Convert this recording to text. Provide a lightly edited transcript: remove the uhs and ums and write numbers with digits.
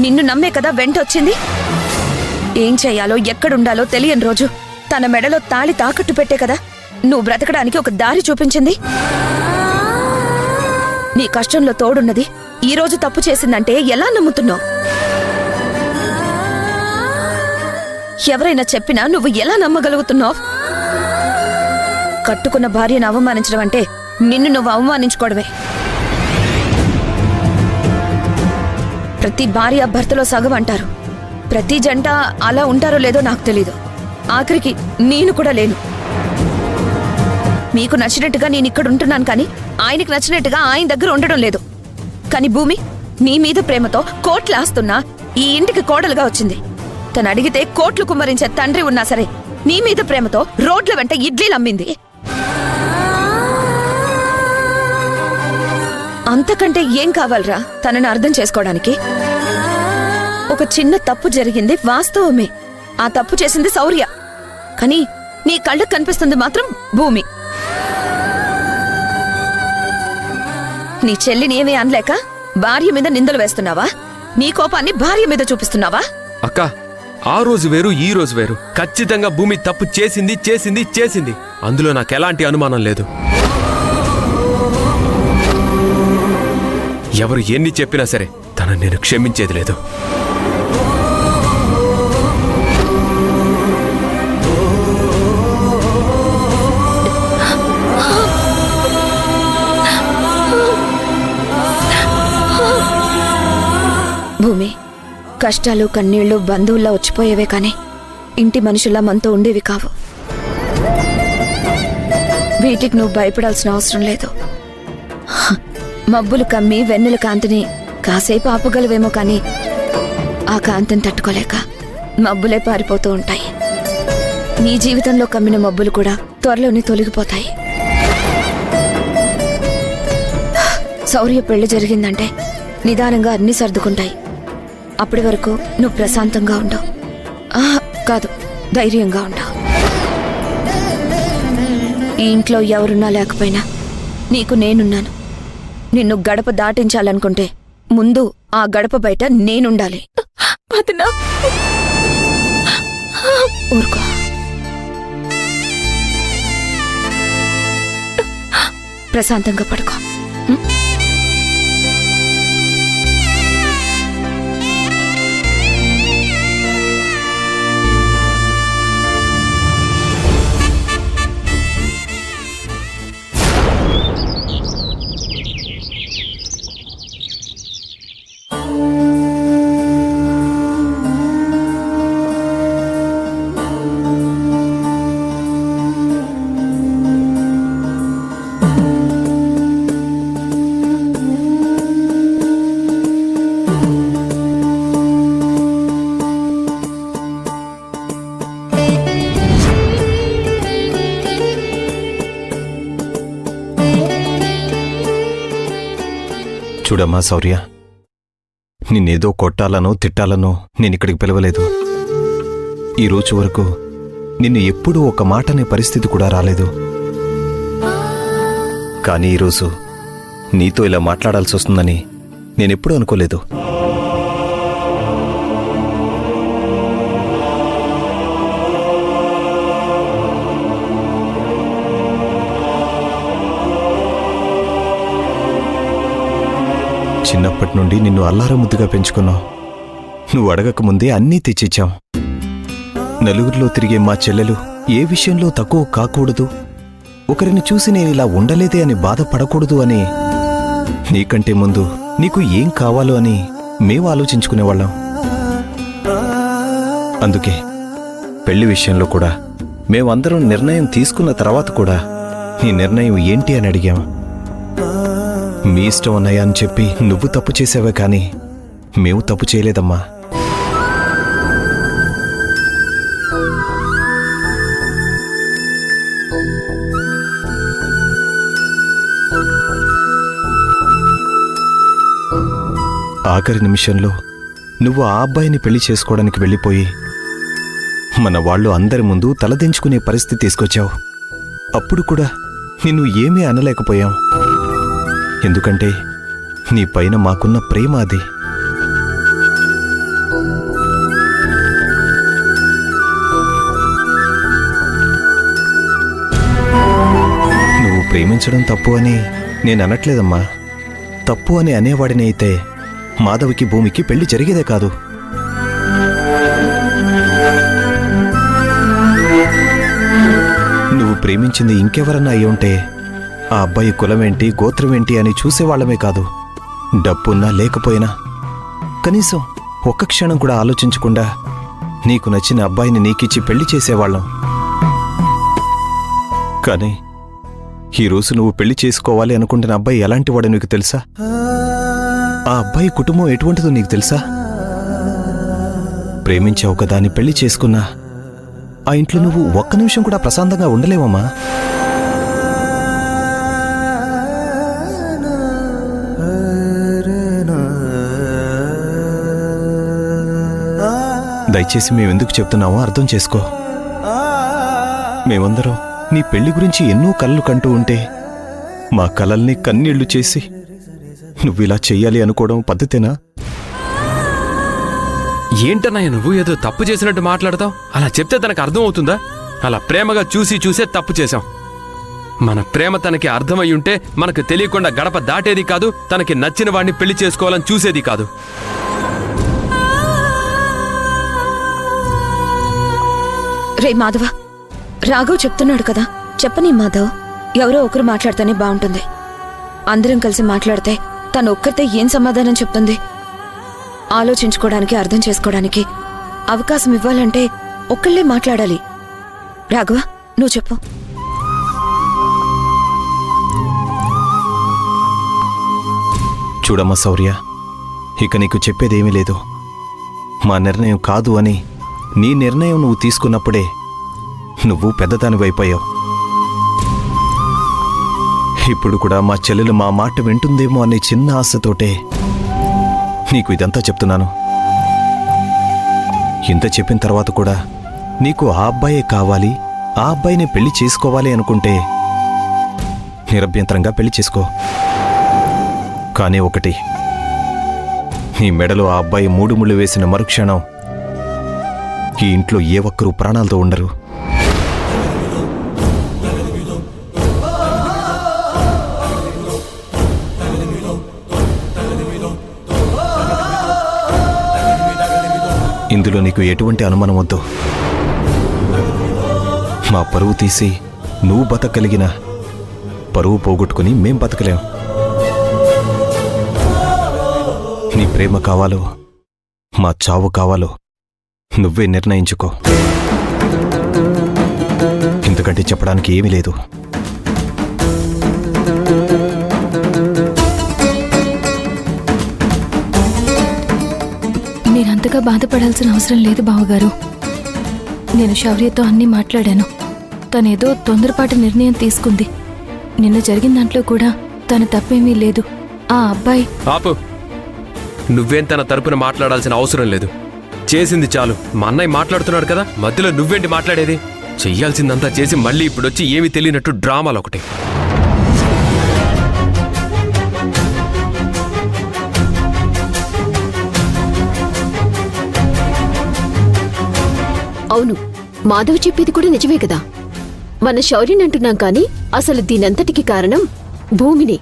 నిన్ను నమ్మే కదా వెంటొచ్చింది. ఏం చెయ్యాలో ఎక్కడుండాలో తెలియని రోజు తన మెడలో తాళి తాకట్టు పెట్టే కదా నువ్వు బ్రతకడానికి ఒక దారి చూపించింది. నీ కష్టంలో తోడున్నది ఈ రోజు తప్పు చేసిందంటే ఎలా నమ్ముతున్నావు? ఎవరైనా చెప్పినా నువ్వు ఎలా నమ్మగలుగుతున్నావు? కట్టుకున్న భార్యను అవమానించడం అంటే నిన్ను నువ్వు అవమానించుకోవడమే. ప్రతి భార్య భర్తలో సగం అంటారు. ప్రతి జంట అలా ఉంటారో లేదో నాకు తెలీదు. ఆఖరికి నేను కూడా లేను. మీకు నచ్చినట్టుగా నేను ఇక్కడ ఉంటున్నాను, కానీ ఆయనకి నచ్చినట్టుగా ఆయన దగ్గర ఉండడం లేదు. కానీ భూమి నీ మీద ప్రేమతో కోట్లాస్తున్నా ఈ ఇంటికి కోడలుగా వచ్చింది. తను అడిగితే కోట్లు కుమ్మరించే తండ్రి ఉన్నా సరే నీ మీద ప్రేమతో రోడ్ల వెంట ఇడ్లీలు అమ్మింది. అంతకంటే ఏం కావాలరా తనని అర్థం చేసుకోవడానికి? ఒక చిన్న తప్పు జరిగింది వాస్తవమే. ఆ తప్పు చేసింది శౌర్య, కానీ నీ కళ్ళకు కనిపిస్తుంది మాత్రం భూమి. నీ చెల్లిని ఏమీ అనలేక భార్య మీద నిందలు వేస్తున్నావా? నీ కోపాన్ని భార్య మీద చూపిస్తున్నావా? అక్క, ఆ రోజు వేరు ఈ రోజు వేరు. ఖచ్చితంగా భూమి తప్పు చేసింది చేసింది చేసింది. అందులో నాకెలాంటి అనుమానం లేదు. ఎవరు ఎన్ని చెప్పినా సరే తనని నేను క్షమించేది లేదు. భూమి, కష్టాలు కన్నీళ్లు బంధువుల్లా వచ్చిపోయేవే కానీ ఇంటి మనుషుల్లా మనతో ఉండేవి కావు. వీటికి నువ్వు భయపడాల్సిన అవసరం లేదు. మబ్బులు కమ్మి వెన్నెల కాంతిని కాసేపు ఆపగలవేమో కానీ ఆ కాంతిని తట్టుకోలేక మబ్బులే పారిపోతూ ఉంటాయి. నీ జీవితంలో కమ్మిన మబ్బులు కూడా త్వరలోనే తొలగిపోతాయి. శౌర్య పెళ్లి జరిగిందంటే నిదానంగా అన్ని సర్దుకుంటాయి. అప్పటి వరకు నువ్వు ప్రశాంతంగా ఉండవు. కాదు, ధైర్యంగా ఉండవు. ఈ ఇంట్లో ఎవరున్నా లేకపోయినా నీకు నేనున్నాను. నిన్ను గడప దాటించాలనుకుంటే ముందు ఆ గడప బయట నేనుండాలి. ఊరుకో. ప్రశాంతంగా పడుకో. చూడమ్మా శౌర్య, నిన్నేదో కొట్టాలనో తిట్టాలనో నేనిక్కడికి పిలవలేదు. ఈ రోజు వరకు నిన్ను ఎప్పుడూ ఒక మాటనే పరిస్థితి కూడా రాలేదు. కానీ ఈరోజు నీతో ఇలా మాట్లాడాల్సి వస్తుందని నేనెప్పుడూ అనుకోలేదు. చిన్నప్పటి నుండి నిన్ను అల్లారముద్దుగా పెంచుకున్నావు. నువ్వు అడగకముందే అన్నీ తెచ్చిచ్చాం. నలుగురిలో తిరిగే మా చెల్లెలు ఏ విషయంలో తక్కువ కాకూడదు, ఒకరిని చూసి నేను ఇలా ఉండలేదే అని బాధపడకూడదు అని నీకంటే ముందు నీకు ఏం కావాలో అని మేము ఆలోచించుకునేవాళ్ళం. అందుకే పెళ్లి విషయంలో కూడా మేమందరం నిర్ణయం తీసుకున్న తర్వాత కూడా నీ నిర్ణయం ఏంటి అని అడిగాం. మీ ఇష్టం అన్నయ్య అని చెప్పి నువ్వు తప్పు చేసావే కానీ మేము తప్పు చేయలేదమ్మా. ఆఖరి నిమిషంలో నువ్వు ఆ అబ్బాయిని పెళ్లి చేసుకోవడానికి వెళ్ళిపోయి మన వాళ్ళు అందరి ముందు తలదించుకునే పరిస్థితి తీసుకొచ్చావు. అప్పుడు కూడా నిన్ను ఏమీ అనలేకపోయాం. ఎందుకంటే నీ పైన మాకున్న ప్రేమ అది. ప్రేమించడం తప్పు అని నేను అనట్లేదమ్మా. తప్పు అని అనేవాడిని అయితే మాధవికి భూమికి పెళ్లి జరిగేదే కాదు. నువ్వు ప్రేమించింది ఇంకెవరన్నా అయి ఉంటే ఆ అబ్బాయి కులమేంటి గోత్రమేంటి అని చూసేవాళ్లమే కాదు, డబ్బున్నా లేకపోయినా కనీసం ఒక్క క్షణం కూడా ఆలోచించకుండా నీకు నచ్చిన అబ్బాయిని నీకిచ్చి పెళ్లి చేసేవాళ్ళం. కానీ ఈరోజు నువ్వు పెళ్లి చేసుకోవాలి అనుకుంటున్న అబ్బాయి ఎలాంటివాడో నీకు తెలుసా? ఆ అబ్బాయి కుటుంబం ఎటువంటిదో నీకు తెలుసా? ప్రేమించావు కదా అని పెళ్లి చేసుకున్నా ఆ ఇంట్లో నువ్వు ఒక్క నిమిషం కూడా ప్రశాంతంగా ఉండలేవమ్మా. దయచేసి మేమెందుకు చెప్తున్నావో అర్థం చేసుకో. మేమందరం నీ పెళ్లి గురించి ఎన్నో కలలు కంటూ ఉంటే మా కలల్ని కన్నీళ్లు చేసి నువ్విలా చెయ్యాలి అనుకోవడం పద్ధతేనా? ఏంటన్నయ్య నువ్వు ఏదో తప్పు చేసినట్టు మాట్లాడతావు? అలా చెప్తే తనకు అర్థం అవుతుందా? అలా ప్రేమగా చూసే తప్పు చేశాం. మన ప్రేమ తనకి అర్థమై ఉంటే మనకు తెలియకుండా గడప దాటేది కాదు, తనకి నచ్చిన వాడిని పెళ్లి చేసుకోవాలని చూసేది కాదు. రే మాధవ, రాఘవ్ చెప్తున్నాడు కదా, చెప్పని మాధవ్. ఎవరో ఒకరు మాట్లాడితేనే బాగుంటుంది. అందరం కలిసి మాట్లాడితే తను ఒక్కరితే ఏం సమాధానం చెప్తుంది? ఆలోచించుకోవడానికి, అర్థం చేసుకోవడానికి అవకాశం ఇవ్వాలంటే ఒక్కళ్ళే మాట్లాడాలి. రాఘవ, నువ్వు చెప్పు. చూడమ్మా శౌర్య, ఇక నీకు చెప్పేదేమీ లేదు. మా నిర్ణయం కాదు అని నీ నిర్ణయం నువ్వు తీసుకున్నప్పుడే నువ్వు పెద్దదానివైపోయావు. ఇప్పుడు కూడా మా చెల్లెలు మా మాట వింటుందేమో అనే చిన్న ఆశతోటే నీకు ఇదంతా చెప్తున్నాను. ఇంత చెప్పిన తర్వాత కూడా నీకు ఆ అబ్బాయే కావాలి, ఆ అబ్బాయిని పెళ్లి చేసుకోవాలి అనుకుంటే నిరభ్యంతరంగా పెళ్లి చేసుకో. కానీ ఒకటి, నీ మెడలో ఆ అబ్బాయి 3 ముళ్ళు వేసిన మరుక్షణం ఈ ఇంట్లో ఏ ఒక్కరూ ప్రాణాలతో ఉండరు. ఇందులో నీకు ఎటువంటి అనుమానం వద్దు. మా పరువు తీసి నువ్వు బతకగలిగినా పరువు పోగొట్టుకుని మేం బతకలేం. నీ ప్రేమ కావాలో మా చావు కావాలో నువ్వే నిర్ణయించుకో. ఇంతకంటే చెప్పడానికి ఏమీ లేదు. మీరంతగా బాధపడాల్సిన అవసరం లేదు బావగారు. నేను శౌర్యతో అన్నీ మాట్లాడాను. తనేదో తొందరపాటు నిర్ణయం తీసుకుంది. నిన్న జరిగిన దాంట్లో కూడా తన తప్పేమీ లేదు. ఆ అబ్బాయి... ఆపు. నువ్వేం తన తరపున మాట్లాడాల్సిన అవసరం లేదు. చేసింది చాలు. మా అన్నయ్య మాట్లాడుతున్నాడు కదా, మధ్యలో నువ్వేంటి మాట్లాడేది? చెయ్యాల్సిందంతా చేసి మళ్ళీ ఇప్పుడొచ్చి ఏమీ తెలియనట్టు డ్రామాలు ఒకటి. అవును, మాధవ్ చెప్పేది కూడా నిజమే కదా. మన శౌర్యని అంటున్నాం కానీ అసలు దీనంతటికి కారణం భూమిని.